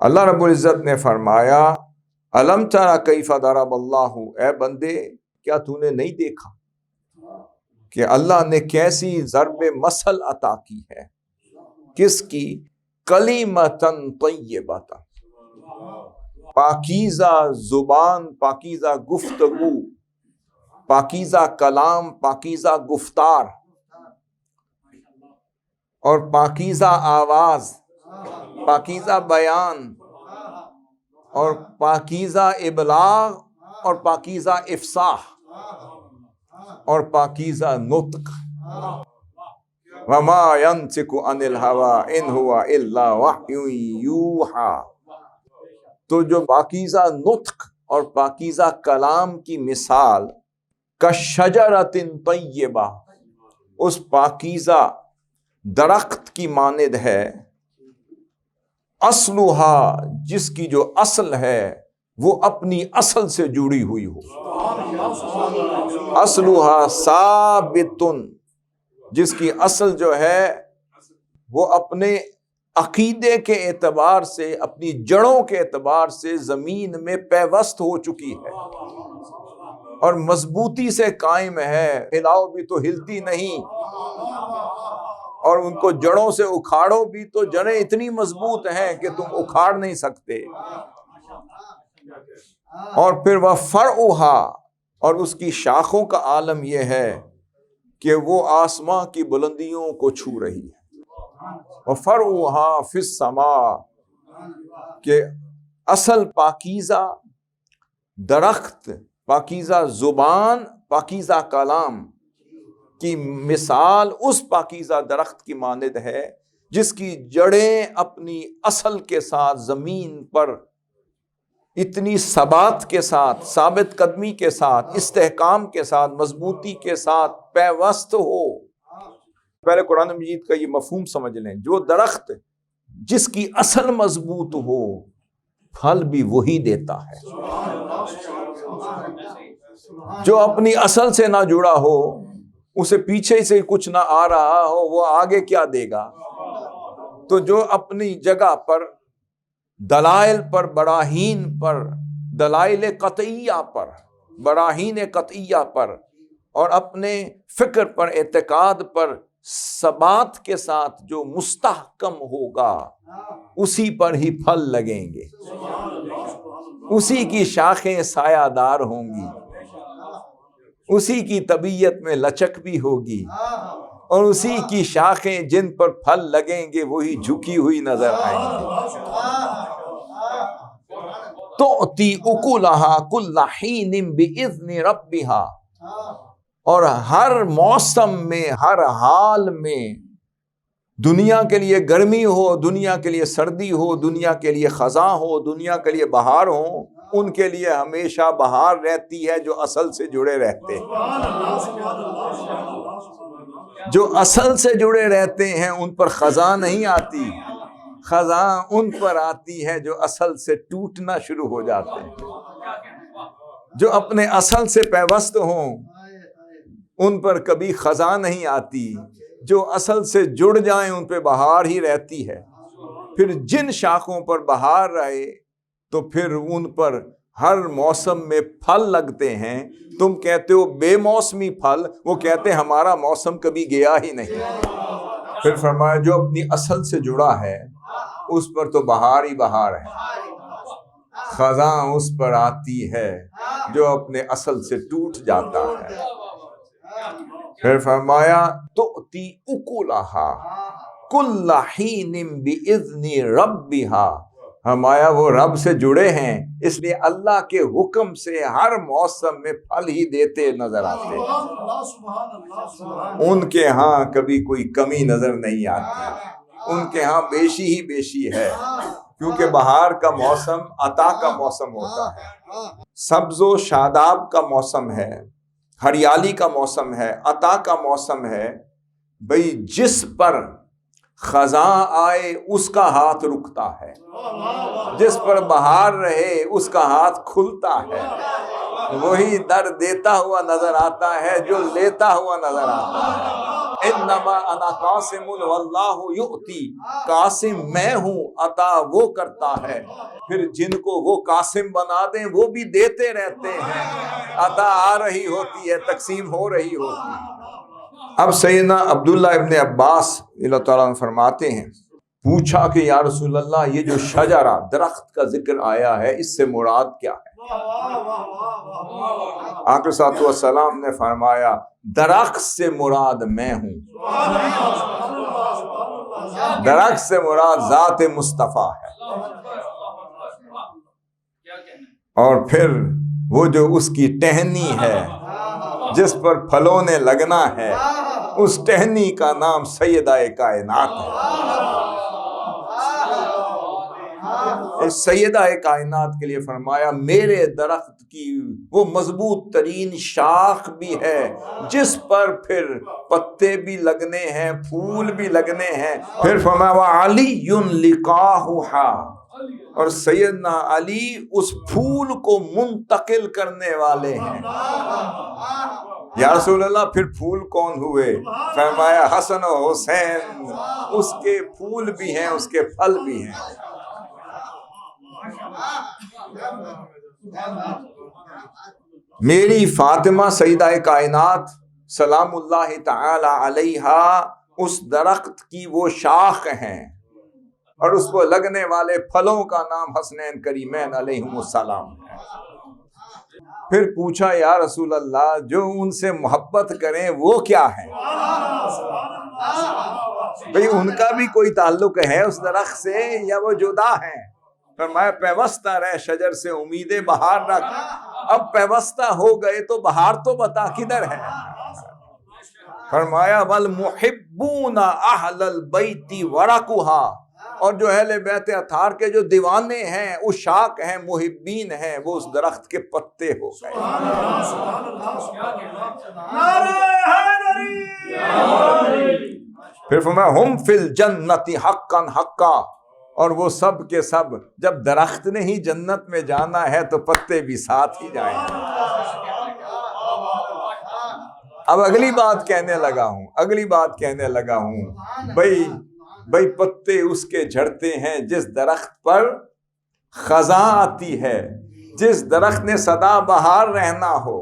اللہ رب العزت نے فرمایا الم تر کیف ضرب اللہ، اے بندے کیا تو نے نہیں دیکھا کہ اللہ نے کیسی ضرب مثل عطا کی ہے، کس کی؟ کلیمتن طیبتن، پاکیزہ زبان، پاکیزہ گفتگو، پاکیزہ کلام، پاکیزہ گفتار اور پاکیزہ آواز، پاکیزہ بیان اور پاکیزہ ابلاغ اور پاکیزہ افصاح اور پاکیزہ نطق۔ وما ينطق عن الهوى ان هو الا وحی یوحی۔ تو جو پاکیزہ نطق اور پاکیزہ کلام کی مثال کشجرۃ طیبہ، اس پاکیزہ درخت کی مانند ہے، اصلھا، جس کی جو اصل ہے وہ اپنی اصل سے جڑی ہوئی ہو، اصلھا ثابت، جس کی اصل جو ہے وہ اپنے عقیدے کے اعتبار سے، اپنی جڑوں کے اعتبار سے زمین میں پیوست ہو چکی ہے اور مضبوطی سے قائم ہے، ہلاؤ بھی تو ہلتی نہیں، اور ان کو جڑوں سے اکھاڑو بھی تو جڑیں اتنی مضبوط ہیں کہ تم اکھاڑ نہیں سکتے۔ اور پھر وہ فرعھا، اور اس کی شاخوں کا عالم یہ ہے کہ وہ آسماں کی بلندیوں کو چھو رہی ہے۔ وفرعھا فی السماء، کہ اصل پاکیزہ درخت، پاکیزہ زبان، پاکیزہ کلام کی مثال اس پاکیزہ درخت کی مانند ہے جس کی جڑیں اپنی اصل کے ساتھ زمین پر اتنی ثبات کے ساتھ، ثابت قدمی کے ساتھ، استحکام کے ساتھ، مضبوطی کے ساتھ پیوست ہو۔ پہلے قرآن مجید کا یہ مفہوم سمجھ لیں، جو درخت جس کی اصل مضبوط ہو پھل بھی وہی دیتا ہے، جو اپنی اصل سے نہ جڑا ہو، اسے پیچھے سے کچھ نہ آ رہا ہو، وہ آگے کیا دے گا؟ تو جو اپنی جگہ پر دلائل پر، براہین پر، دلائل قطعیہ پر، براہین قطعیہ پر اور اپنے فکر پر، اعتقاد پر ثبات کے ساتھ جو مستحکم ہوگا اسی پر ہی پھل لگیں گے، اسی کی شاخیں سایہ دار ہوں گی، اسی کی طبیعت میں لچک بھی ہوگی، اور اسی کی شاخیں جن پر پھل لگیں گے وہی جھکی ہوئی نظر آئیں گی۔ تؤتی اکلھا کل حین باذن ربھا، اور ہر موسم میں، ہر حال میں، دنیا کے لیے گرمی ہو، دنیا کے لیے سردی ہو، دنیا کے لیے خزاں ہو، دنیا کے لیے بہار ہو، ان کے لیے ہمیشہ بہار رہتی ہے جو اصل سے جڑے رہتے ہیں۔ جو اصل سے جڑے رہتے ہیں ان پر خزاں نہیں آتی، خزاں ان پر آتی ہے جو اصل سے ٹوٹنا شروع ہو جاتے ہیں۔ جو اپنے اصل سے پیوست ہوں ان پر کبھی خزاں نہیں آتی، جو اصل سے جڑ جائیں ان پہ بہار ہی رہتی ہے۔ پھر جن شاخوں پر بہار رہے تو پھر ان پر ہر موسم میں پھل لگتے ہیں۔ تم کہتے ہو بے موسمی پھل، وہ کہتے ہیں ہمارا موسم کبھی گیا ہی نہیں۔ پھر فرمایا جو اپنی اصل سے جڑا ہے اس پر تو بہار ہی بہار ہے، خزاں اس پر آتی ہے جو اپنے اصل سے ٹوٹ جاتا ہے۔ پھر فرمایا تؤتی اکلھا کل حین باذن ربھا، فرمایا وہ رب سے جڑے ہیں اس لیے اللہ کے حکم سے ہر موسم میں پھل ہی دیتے نظر آتے ہیں، ان کے ہاں کبھی کوئی کمی نظر نہیں آتی، ان کے ہاں بیشی ہی بیشی ہے، کیونکہ بہار کا موسم عطا کا موسم ہوتا ہے، سبز و شاداب کا موسم ہے، ہریالی کا موسم ہے، عطا کا موسم ہے۔ بھئی جس پر خزاں آئے اس کا ہاتھ رکتا ہے، جس پر بہار رہے اس کا ہاتھ کھلتا ہے، وہی در دیتا ہوا نظر آتا ہے جو لیتا ہوا نظر آتا ہے۔ انما انا قاسم واللہ یؤتی، قاسم میں ہوں، عطا وہ کرتا ہے، پھر جن کو وہ قاسم بنا دیں وہ بھی دیتے رہتے ہیں، عطا آ رہی ہوتی ہے، تقسیم ہو رہی ہوتی ہے۔ اب سیدنا عبداللہ ابن عباس اللہ تعالیٰ عنہ فرماتے ہیں، پوچھا کہ یا رسول اللہ یہ جو شجرہ درخت کا ذکر آیا ہے اس سے مراد کیا ہے؟ آقا صلی اللہ علیہ وسلم نے فرمایا درخت سے مراد میں ہوں، درخت سے مراد ذات مصطفیٰ ہے، اور پھر وہ جو اس کی ٹہنی ہے جس پر پھلوں نے لگنا ہے اس ٹہنی کا نام سیدہ کائنات ہے۔ اس سیدہ کائنات کے لیے فرمایا میرے درخت کی وہ مضبوط ترین شاخ بھی ہے جس پر پھر پتے بھی لگنے ہیں، پھول بھی لگنے ہیں۔ پھر فرمایا وَعَلِيٌّ لِقَاحُهَا، اور سیدنا علی اس پھول کو منتقل کرنے والے ہیں۔ یا رسول اللہ پھر پھول کون ہوئے؟ فرمایا حسن و حسین، اس کے پھول بھی ہیں اس کے پھل بھی ہیں۔ میری فاطمہ سیدہ کائنات سلام اللہ تعالی علیہا اس درخت کی وہ شاخ ہیں، اور اس کو لگنے والے پھلوں کا نام حسنین کریمین علیہم السلام ہے۔ پھر پوچھا یا رسول اللہ جو ان سے محبت کریں وہ کیا ہے؟ بھئی ان کا بھی کوئی تعلق ہے اس درخت سے یا وہ جدا ہیں؟ فرمایا پیوستہ رہ شجر سے امید بہار رکھ، اب پیوستہ ہو گئے تو بہار تو بتا کدھر ہے؟ فرمایا والمحبون اہل البیت ورقها، اور جو اہل بیت اطہار کے جو دیوانے ہیں، عشاق ہیں، محبین ہیں، وہ اس درخت کے پتے ہو گئے۔ پھر فرمایا ہم فی الجنت حقا حقا، اور وہ سب کے سب جب درخت نے ہی جنت میں جانا ہے تو پتے بھی ساتھ ہی جائیں گے۔ اب اگلی بات کہنے لگا ہوں، بھئی پتے اس کے جھڑتے ہیں جس درخت پر خزاں آتی ہے، جس درخت نے سدا بہار رہنا ہو،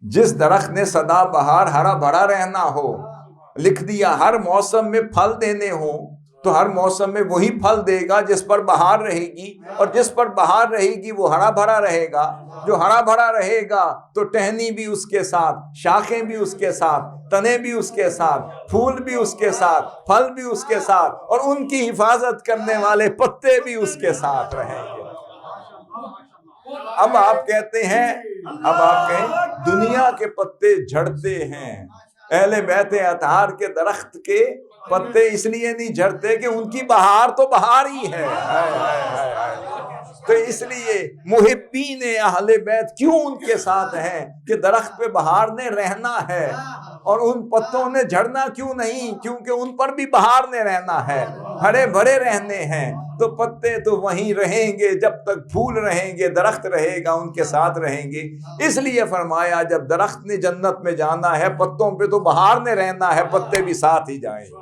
جس درخت نے سدا بہار ہرا بھرا رہنا ہو، لکھ دیا ہر موسم میں پھل دینے ہوں تو ہر موسم میں وہی پھل دے گا جس پر بہار رہے گی، اور جس پر بہار رہے گی وہ ہرا بھرا رہے گا۔ جو ہرا بھرا رہے گا تو ٹہنی بھی اس کے ساتھ، شاخیں بھی اس کے ساتھ، تنے بھی اس کے ساتھ، پھول بھی اس کے ساتھ، پھل بھی اس کے ساتھ، اور ان کی حفاظت کرنے والے پتے بھی اس کے ساتھ رہیں گے۔ اب آپ کہیں دنیا کے پتے جھڑتے ہیں، اہل بیت اطہار کے درخت کے پتے اس لیے نہیں جھڑتے کہ ان کی بہار تو بہار ہی ہے۔ تو اس لیے محبین اہل بیت کیوں ان کے ساتھ ہیں کہ درخت پہ بہار نے رہنا ہے، اور ان پتوں نے جھڑنا کیوں نہیں؟ کیونکہ ان پر بھی بہار نے رہنا ہے، ہرے بھرے رہنے ہیں، تو پتے تو وہیں رہیں گے جب تک پھول رہیں گے، درخت رہے گا ان کے ساتھ رہیں گے۔ اس لیے فرمایا جب درخت نے جنت میں جانا ہے پتوں پہ تو بہار نے رہنا ہے، پتے بھی ساتھ ہی جائیں گے۔